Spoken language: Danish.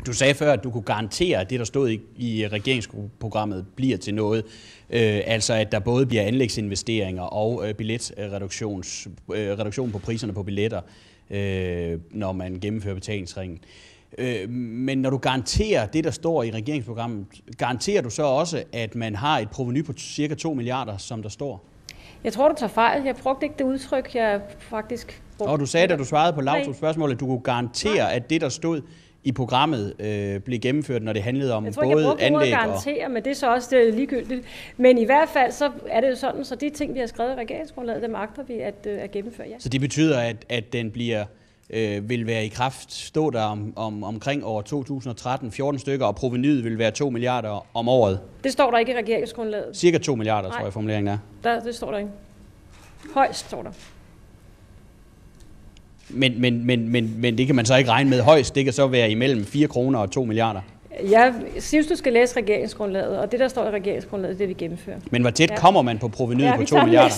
Du sagde før, at du kunne garantere, at det, der stod i regeringsprogrammet, bliver til noget. Altså, at der både bliver anlægsinvesteringer og reduktion på priserne på billetter, når man gennemfører betalingsringen. Men når du garanterer det, der står i regeringsprogrammet, garanterer du så også, at man har et provenu på cirka 2 milliarder, som der står? Jeg tror, du tager fejl. Jeg brugte ikke det udtryk, jeg faktisk brugte. Og du sagde, da du svarede på Lautrups spørgsmål, at du kunne garantere, at det, der stod i programmet, blev gennemført, når det handlede om både anlæg og... Jeg tror ikke, jeg garantere, men det er så også ligegyldigt. Men i hvert fald, så er det jo sådan, så de ting, vi har skrevet i regeringsgrundlaget, dem magter vi at gennemføre, ja. Så det betyder, at den vil være i kraft, stå der omkring år 2013, 14 stykker, og provenyet vil være 2 milliarder om året? Det står der ikke i regeringsgrundlaget. Cirka 2 milliarder, tror jeg, formuleringen er. Det står der ikke. Højst står der. Men det kan man så ikke regne med højst. Det kan så være imellem 4 kroner og 2 milliarder. Jeg synes, du skal læse regeringsgrundlaget, og det, der står i regeringsgrundlaget, det vi gennemfører. Men hvor tæt kommer man på provenyet på 2 milliarder?